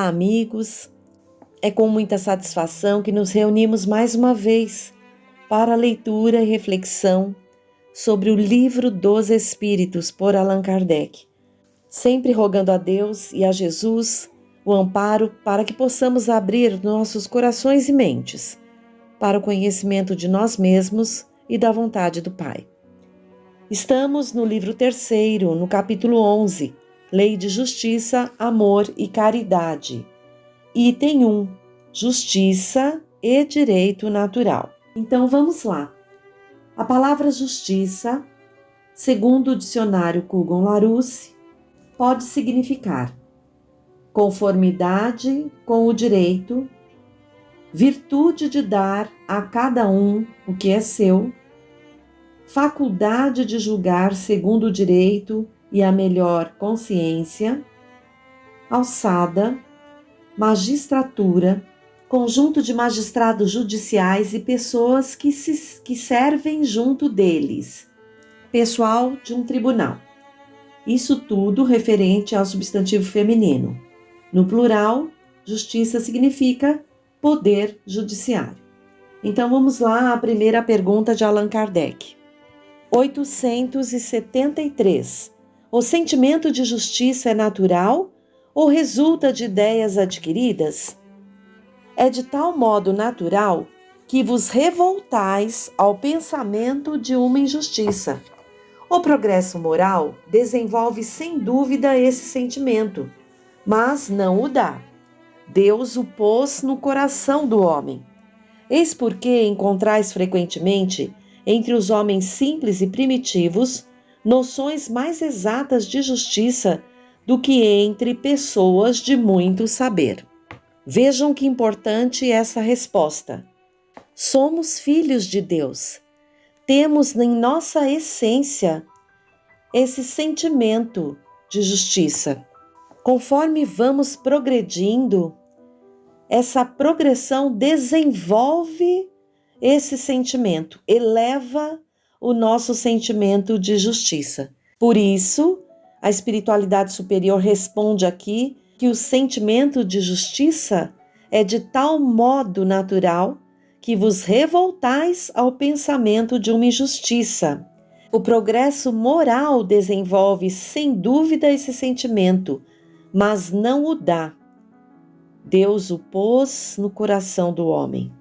Olá, amigos! É com muita satisfação que nos reunimos mais uma vez para a leitura e reflexão sobre o Livro dos Espíritos por Allan Kardec, sempre rogando a Deus e a Jesus o amparo para que possamos abrir nossos corações e mentes para o conhecimento de nós mesmos e da vontade do Pai. Estamos no livro 3º, no capítulo 11, Lei de Justiça, Amor e Caridade. Item 1, Justiça e Direito Natural. Então vamos lá. A palavra justiça, segundo o dicionário Kugan-Larousse, pode significar conformidade com o direito, virtude de dar a cada um o que é seu, faculdade de julgar segundo o direito e a melhor consciência, alçada, magistratura, conjunto de magistrados judiciais e pessoas que servem junto deles, pessoal de um tribunal. Isso tudo referente ao substantivo feminino. No plural, justiça significa poder judiciário. Então vamos lá à primeira pergunta de Allan Kardec. 873. O sentimento de justiça é natural ou resulta de ideias adquiridas? É de tal modo natural que vos revoltais ao pensamento de uma injustiça. O progresso moral desenvolve sem dúvida esse sentimento, mas não o dá. Deus o pôs no coração do homem. Eis porque encontrais frequentemente, entre os homens simples e primitivos, noções mais exatas de justiça do que entre pessoas de muito saber. Vejam que importante essa resposta. Somos filhos de Deus. Temos em nossa essência esse sentimento de justiça. Conforme vamos progredindo, essa progressão desenvolve esse sentimento, eleva o nosso sentimento de justiça. Por isso, a espiritualidade superior responde aqui que o sentimento de justiça é de tal modo natural que vos revoltais ao pensamento de uma injustiça. O progresso moral desenvolve sem dúvida esse sentimento, mas não o dá. Deus o pôs no coração do homem.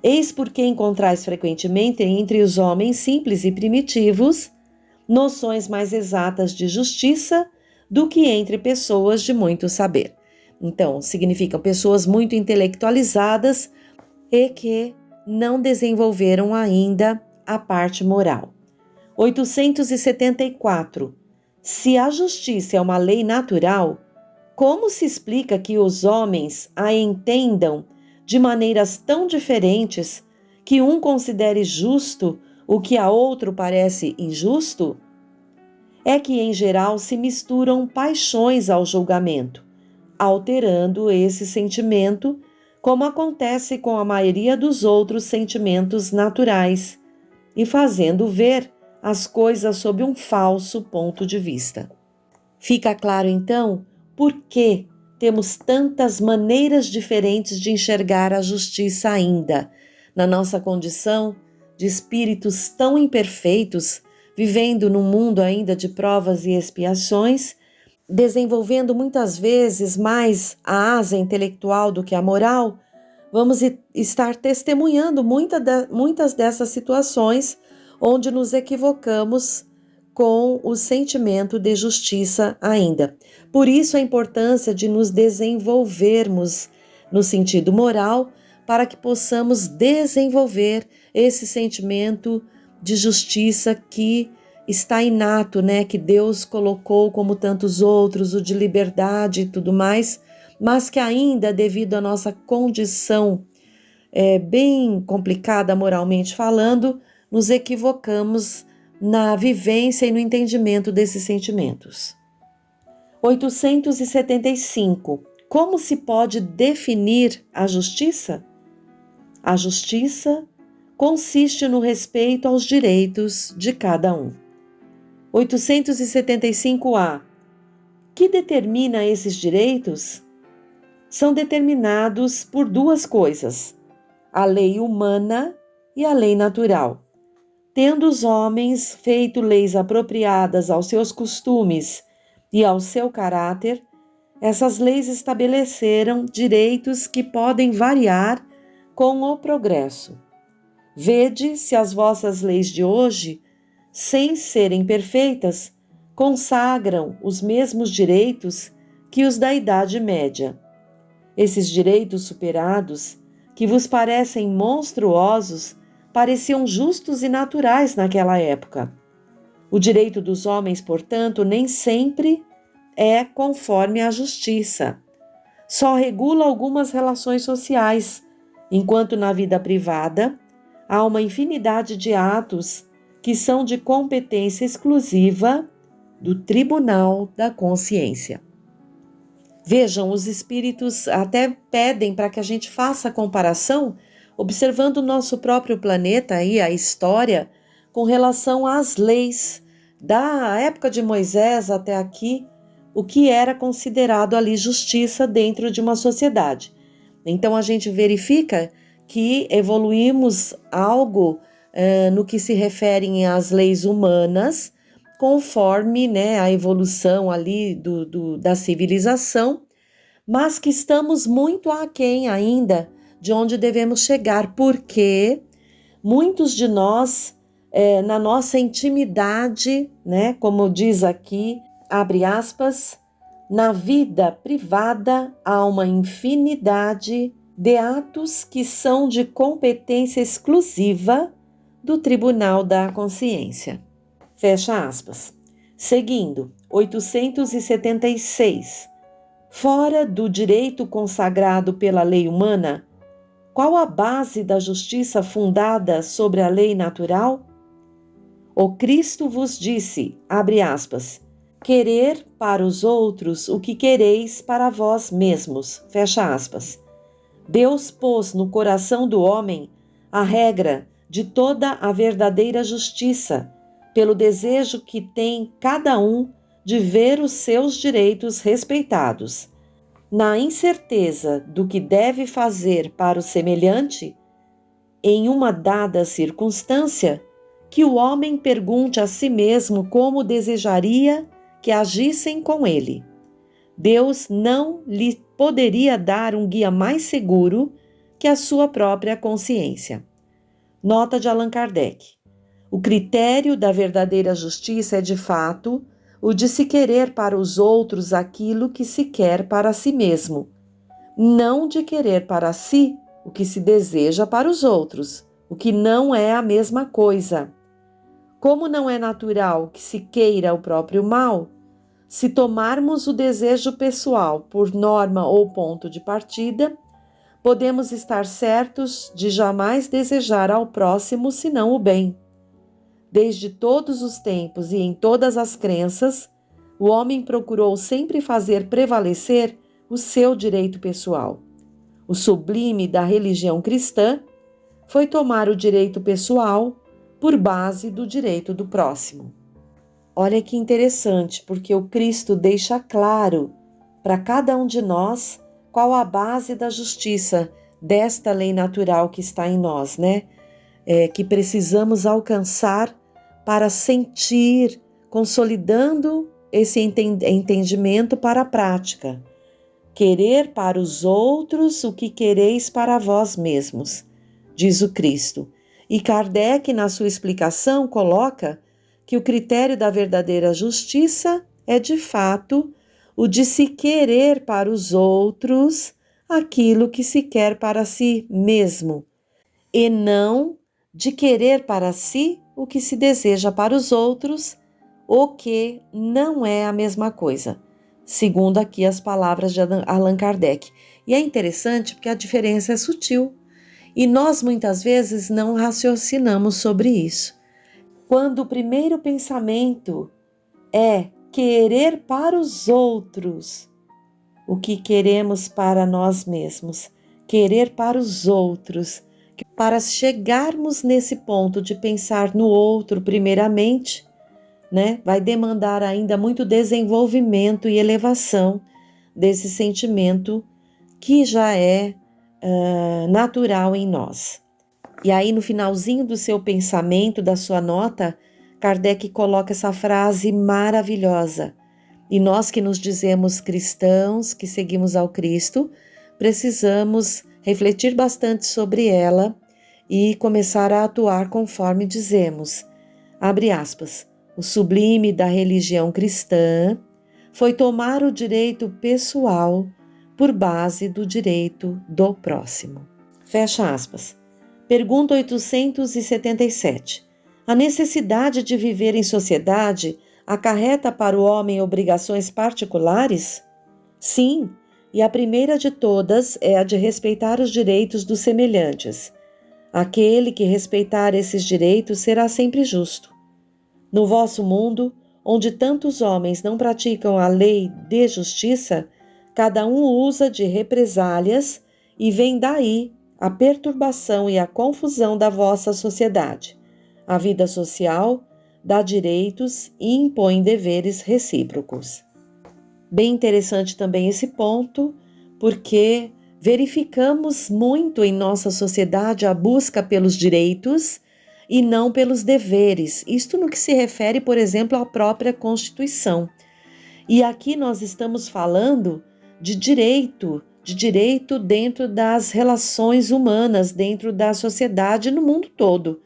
Eis porque encontrais frequentemente entre os homens simples e primitivos noções mais exatas de justiça do que entre pessoas de muito saber. Então, significam pessoas muito intelectualizadas e que não desenvolveram ainda a parte moral. 874. Se a justiça é uma lei natural, como se explica que os homens a entendam de maneiras tão diferentes que um considere justo o que a outro parece injusto? É que, em geral, se misturam paixões ao julgamento, alterando esse sentimento, como acontece com a maioria dos outros sentimentos naturais, e fazendo ver as coisas sob um falso ponto de vista. Fica claro, então, por que temos tantas maneiras diferentes de enxergar a justiça ainda, na nossa condição de espíritos tão imperfeitos, vivendo num mundo ainda de provas e expiações, desenvolvendo muitas vezes mais a asa intelectual do que a moral. Vamos estar testemunhando muitas dessas situações onde nos equivocamos com o sentimento de justiça ainda. Por isso a importância de nos desenvolvermos no sentido moral, para que possamos desenvolver esse sentimento de justiça que está inato, que Deus colocou como tantos outros, o de liberdade e tudo mais, mas que ainda, devido à nossa condição bem complicada moralmente falando, nos equivocamos na vivência e no entendimento desses sentimentos. 875. Como se pode definir a justiça? A justiça consiste no respeito aos direitos de cada um. 875A. Que determina esses direitos? são determinados por duas coisas: a lei humana e a lei natural. Tendo os homens feito leis apropriadas aos seus costumes e ao seu caráter, essas leis estabeleceram direitos que podem variar com o progresso. Vede se as vossas leis de hoje, sem serem perfeitas, consagram os mesmos direitos que os da Idade Média. Esses direitos superados, que vos parecem monstruosos, pareciam justos e naturais naquela época. O direito dos homens, portanto, nem sempre é conforme a justiça. Só regula algumas relações sociais, enquanto na vida privada há uma infinidade de atos que são de competência exclusiva do Tribunal da Consciência. Vejam, os espíritos até pedem para que a gente faça a comparação, observando o nosso próprio planeta e a história com relação às leis da época de Moisés até aqui, o que era considerado ali justiça dentro de uma sociedade. Então a gente verifica que evoluímos algo no que se refere às leis humanas, conforme a evolução ali da civilização, mas que estamos muito aquém ainda de onde devemos chegar, porque muitos de nós, na nossa intimidade, como diz aqui, abre aspas, na vida privada há uma infinidade de atos que são de competência exclusiva do Tribunal da Consciência. Fecha aspas. Seguindo, 876. Fora do direito consagrado pela lei humana, qual a base da justiça fundada sobre a lei natural? O Cristo vos disse, abre aspas, querer para os outros o que quereis para vós mesmos, fecha aspas. Deus pôs no coração do homem a regra de toda a verdadeira justiça, pelo desejo que tem cada um de ver os seus direitos respeitados. Na incerteza do que deve fazer para o semelhante, em uma dada circunstância, que o homem pergunte a si mesmo como desejaria que agissem com ele. Deus não lhe poderia dar um guia mais seguro que a sua própria consciência. Nota de Allan Kardec. O critério da verdadeira justiça é, de fato, o de se querer para os outros aquilo que se quer para si mesmo, não de querer para si o que se deseja para os outros, o que não é a mesma coisa. Como não é natural que se queira o próprio mal, se tomarmos o desejo pessoal por norma ou ponto de partida, podemos estar certos de jamais desejar ao próximo senão o bem. Desde todos os tempos e em todas as crenças, o homem procurou sempre fazer prevalecer o seu direito pessoal. O sublime da religião cristã foi tomar o direito pessoal por base do direito do próximo. Olha que interessante, porque o Cristo deixa claro para cada um de nós qual a base da justiça desta lei natural que está em nós, que precisamos alcançar para sentir, consolidando esse entendimento para a prática. Querer para os outros o que quereis para vós mesmos, diz o Cristo. E Kardec, na sua explicação, coloca que o critério da verdadeira justiça é, de fato, o de se querer para os outros aquilo que se quer para si mesmo, e não de querer para si o que se deseja para os outros, o que não é a mesma coisa, segundo aqui as palavras de Allan Kardec. E é interessante porque a diferença é sutil, e nós muitas vezes não raciocinamos sobre isso. Quando o primeiro pensamento é querer para os outros o que queremos para nós mesmos, querer para os outros, para chegarmos nesse ponto de pensar no outro primeiramente, vai demandar ainda muito desenvolvimento e elevação desse sentimento que já é natural em nós. E aí, no finalzinho do seu pensamento, da sua nota, Kardec coloca essa frase maravilhosa. E nós que nos dizemos cristãos, que seguimos ao Cristo, precisamos refletir bastante sobre ela e começar a atuar conforme dizemos. Abre aspas. O sublime da religião cristã foi tomar o direito pessoal por base do direito do próximo. Fecha aspas. Pergunta 877. A necessidade de viver em sociedade acarreta para o homem obrigações particulares? Sim, e a primeira de todas é a de respeitar os direitos dos semelhantes. Aquele que respeitar esses direitos será sempre justo. No vosso mundo, onde tantos homens não praticam a lei de justiça, cada um usa de represálias e vem daí a perturbação e a confusão da vossa sociedade. A vida social dá direitos e impõe deveres recíprocos. Bem interessante também esse ponto, porque verificamos muito em nossa sociedade a busca pelos direitos e não pelos deveres. Isto no que se refere, por exemplo, à própria Constituição. E aqui nós estamos falando de direito dentro das relações humanas, dentro da sociedade no mundo todo.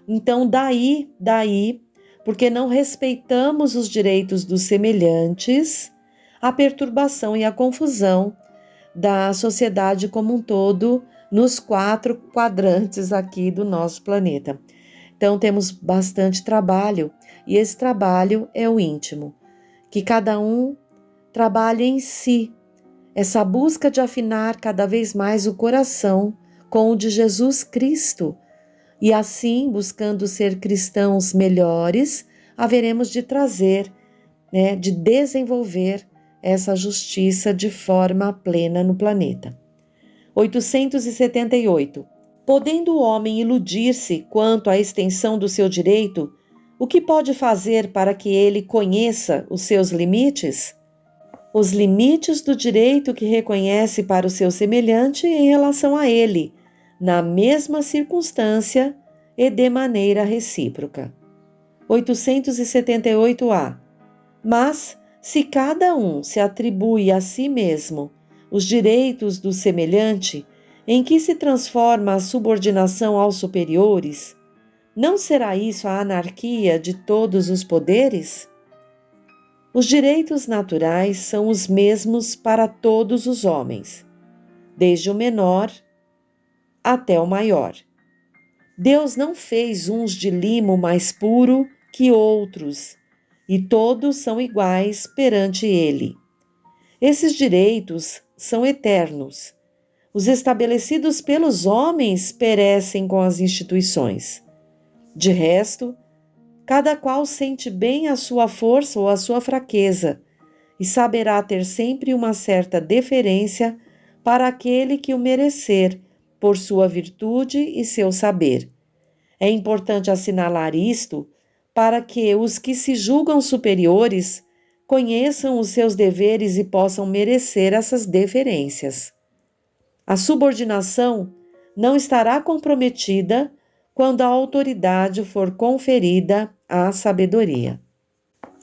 Então, daí, porque não respeitamos os direitos dos semelhantes, a perturbação e a confusão da sociedade como um todo nos 4 quadrantes aqui do nosso planeta. Então, temos bastante trabalho, e esse trabalho é o íntimo, que cada um trabalhe em si, essa busca de afinar cada vez mais o coração com o de Jesus Cristo, e assim, buscando ser cristãos melhores, haveremos de trazer, de desenvolver essa justiça de forma plena no planeta. 878. Podendo o homem iludir-se quanto à extensão do seu direito, o que pode fazer para que ele conheça os seus limites? Os limites do direito que reconhece para o seu semelhante em relação a ele, na mesma circunstância e de maneira recíproca. 878-A. Mas, se cada um se atribui a si mesmo os direitos do semelhante, em que se transforma a subordinação aos superiores, não será isso a anarquia de todos os poderes? Os direitos naturais são os mesmos para todos os homens, desde o menor até o maior. Deus não fez uns de limo mais puro que outros, e todos são iguais perante Ele. Esses direitos são eternos. Os estabelecidos pelos homens perecem com as instituições. De resto, cada qual sente bem a sua força ou a sua fraqueza e saberá ter sempre uma certa deferência para aquele que o merecer por sua virtude e seu saber. É importante assinalar isto para que os que se julgam superiores conheçam os seus deveres e possam merecer essas deferências. A subordinação não estará comprometida quando a autoridade for conferida à sabedoria.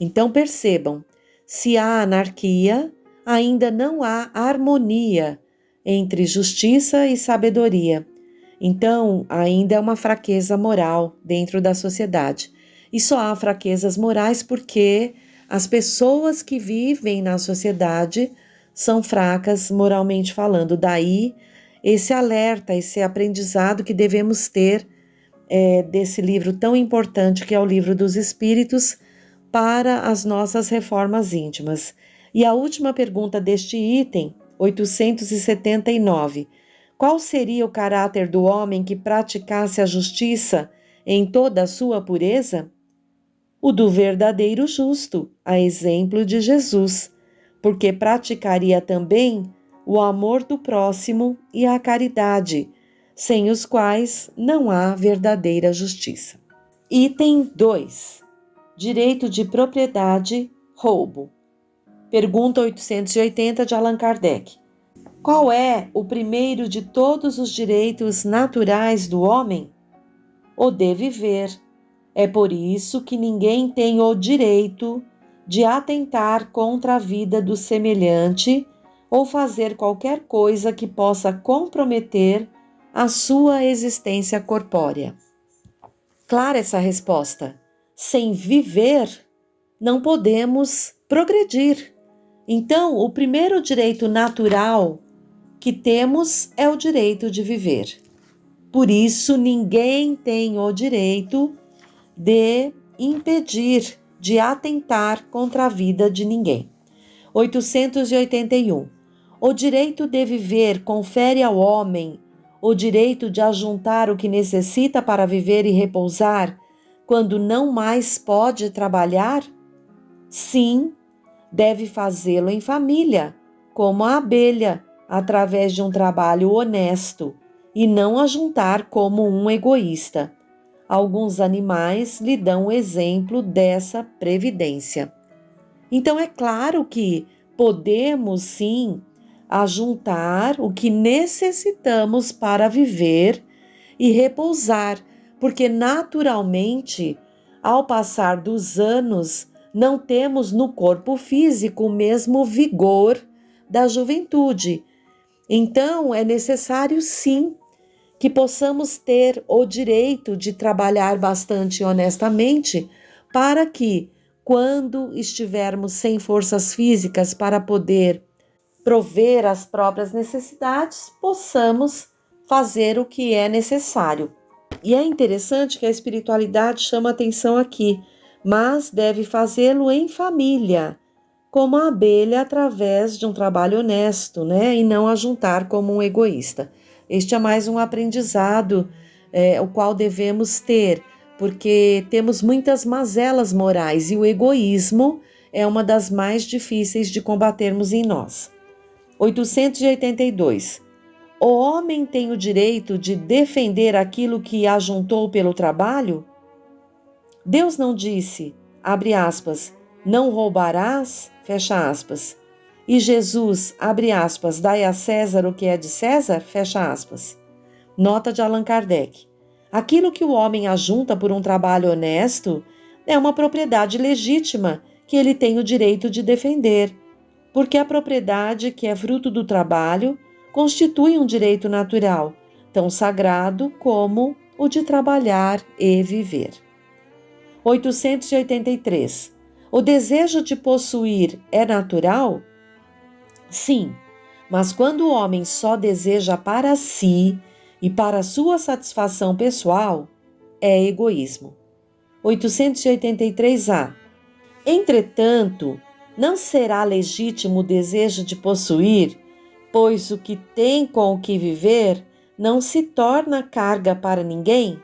Então percebam, se há anarquia, ainda não há harmonia entre justiça e sabedoria. Então, ainda é uma fraqueza moral dentro da sociedade. E só há fraquezas morais porque as pessoas que vivem na sociedade são fracas moralmente falando. Daí, esse alerta, esse aprendizado que devemos ter desse livro tão importante que é o Livro dos Espíritos para as nossas reformas íntimas. E a última pergunta deste item, 879. Qual seria o caráter do homem que praticasse a justiça em toda a sua pureza? O do verdadeiro justo, a exemplo de Jesus, porque praticaria também o amor do próximo e a caridade, sem os quais não há verdadeira justiça. Item 2. Direito de propriedade, roubo. Pergunta 880 de Allan Kardec. Qual é o primeiro de todos os direitos naturais do homem? O de viver. É por isso que ninguém tem o direito de atentar contra a vida do semelhante ou fazer qualquer coisa que possa comprometer a sua existência corpórea. Clara essa resposta. Sem viver, não podemos progredir. Então, o primeiro direito natural que temos é o direito de viver. Por isso, ninguém tem o direito de impedir, de atentar contra a vida de ninguém. 881. O direito de viver confere ao homem o direito de ajuntar o que necessita para viver e repousar quando não mais pode trabalhar? Sim, deve fazê-lo em família, como a abelha, através de um trabalho honesto, e não ajuntar como um egoísta. Alguns animais lhe dão o exemplo dessa previdência. Então é claro que podemos sim ajuntar o que necessitamos para viver e repousar, porque naturalmente, ao passar dos anos, não temos no corpo físico o mesmo vigor da juventude. Então é necessário sim que possamos ter o direito de trabalhar bastante honestamente para que, quando estivermos sem forças físicas para poder prover as próprias necessidades, possamos fazer o que é necessário. E é interessante que a espiritualidade chama atenção aqui, mas deve fazê-lo em família, como a abelha através de um trabalho honesto, né? E não ajuntar como um egoísta. Este é mais um aprendizado, o qual devemos ter, porque temos muitas mazelas morais e o egoísmo é uma das mais difíceis de combatermos em nós. 882. O homem tem o direito de defender aquilo que ajuntou pelo trabalho? Deus não disse, abre aspas, não roubarás, fecha aspas. E Jesus, abre aspas, dai a César o que é de César, fecha aspas. Nota de Allan Kardec. Aquilo que o homem ajunta por um trabalho honesto é uma propriedade legítima que ele tem o direito de defender, porque a propriedade que é fruto do trabalho constitui um direito natural, tão sagrado como o de trabalhar e viver. 883. O desejo de possuir é natural? Sim, mas quando o homem só deseja para si e para sua satisfação pessoal, é egoísmo. 883A. Entretanto, não será legítimo o desejo de possuir, pois o que tem com o que viver não se torna carga para ninguém?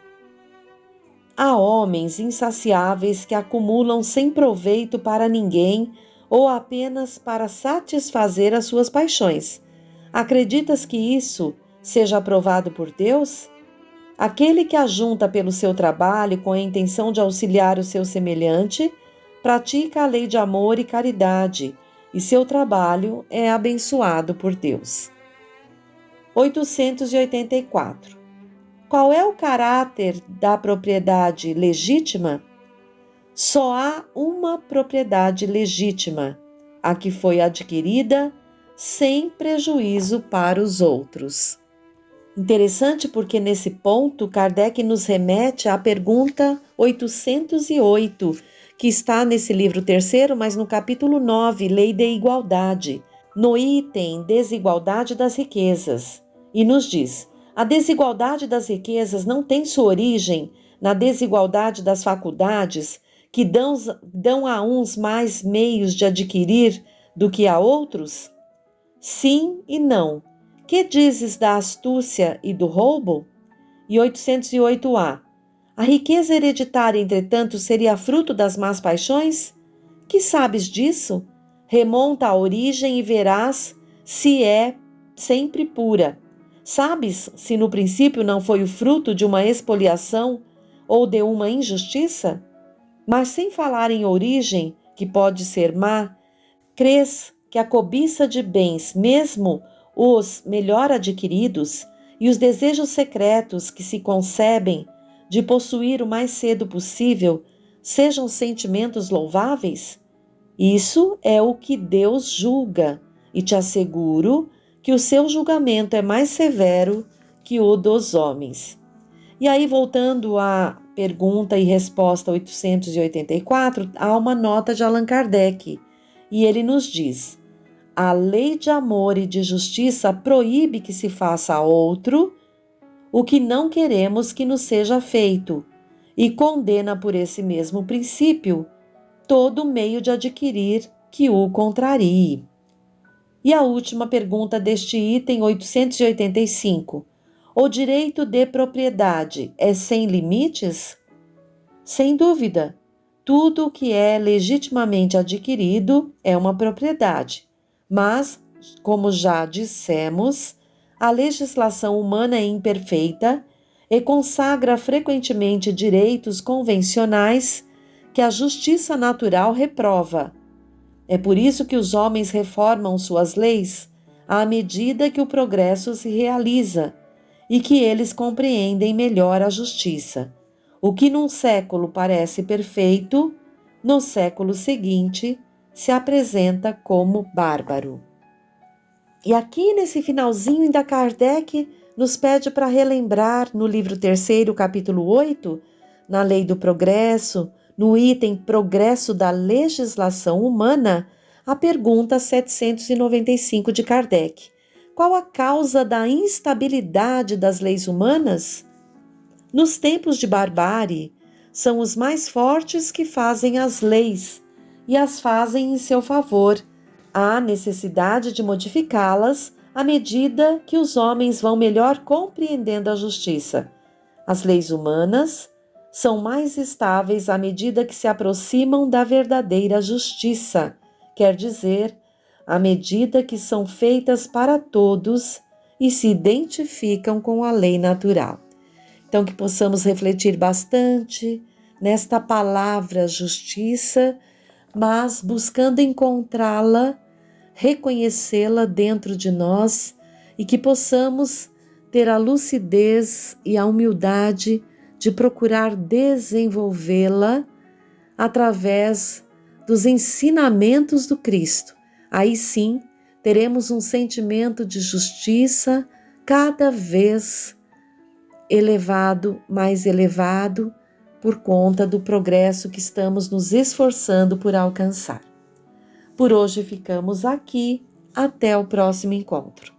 Há homens insaciáveis que acumulam sem proveito para ninguém ou apenas para satisfazer as suas paixões. Acreditas que isso seja aprovado por Deus? Aquele que ajunta pelo seu trabalho com a intenção de auxiliar o seu semelhante, pratica a lei de amor e caridade, e seu trabalho é abençoado por Deus. 884. Qual é o caráter da propriedade legítima? Só há uma propriedade legítima, a que foi adquirida sem prejuízo para os outros. Interessante porque nesse ponto Kardec nos remete à pergunta 808, que está nesse livro terceiro, mas no capítulo 9, Lei de Igualdade, no item Desigualdade das Riquezas, e nos diz: a desigualdade das riquezas não tem sua origem na desigualdade das faculdades que dão a uns mais meios de adquirir do que a outros? Sim e não. Que dizes da astúcia e do roubo? E 808A. A riqueza hereditária, entretanto, seria fruto das más paixões? Que sabes disso? Remonta à origem e verás se é sempre pura. Sabes se no princípio não foi o fruto de uma expoliação ou de uma injustiça? Mas sem falar em origem, que pode ser má, crês que a cobiça de bens, mesmo os melhor adquiridos e os desejos secretos que se concebem de possuir o mais cedo possível sejam sentimentos louváveis? Isso é o que Deus julga, e te asseguro que o seu julgamento é mais severo que o dos homens. E aí, voltando à pergunta e resposta 884, há uma nota de Allan Kardec, e ele nos diz: a lei de amor e de justiça proíbe que se faça a outro o que não queremos que nos seja feito, e condena por esse mesmo princípio todo meio de adquirir que o contrarie. E a última pergunta deste item 885. O direito de propriedade é sem limites? Sem dúvida, tudo o que é legitimamente adquirido é uma propriedade, mas, como já dissemos, a legislação humana é imperfeita e consagra frequentemente direitos convencionais que a justiça natural reprova. É por isso que os homens reformam suas leis à medida que o progresso se realiza e que eles compreendem melhor a justiça. O que num século parece perfeito, no século seguinte se apresenta como bárbaro. E aqui nesse finalzinho ainda Kardec nos pede para relembrar no livro 3º, capítulo 8, na Lei do Progresso, no item Progresso da Legislação Humana, a pergunta 795 de Kardec. Qual a causa da instabilidade das leis humanas? Nos tempos de barbárie, são os mais fortes que fazem as leis e as fazem em seu favor. Há necessidade de modificá-las à medida que os homens vão melhor compreendendo a justiça. As leis humanas são mais estáveis à medida que se aproximam da verdadeira justiça, quer dizer, à medida que são feitas para todos e se identificam com a lei natural. Então, que possamos refletir bastante nesta palavra justiça, mas buscando encontrá-la, reconhecê-la dentro de nós e que possamos ter a lucidez e a humildade de procurar desenvolvê-la através dos ensinamentos do Cristo. Aí sim, teremos um sentimento de justiça cada vez mais elevado, por conta do progresso que estamos nos esforçando por alcançar. Por hoje ficamos aqui, até o próximo encontro.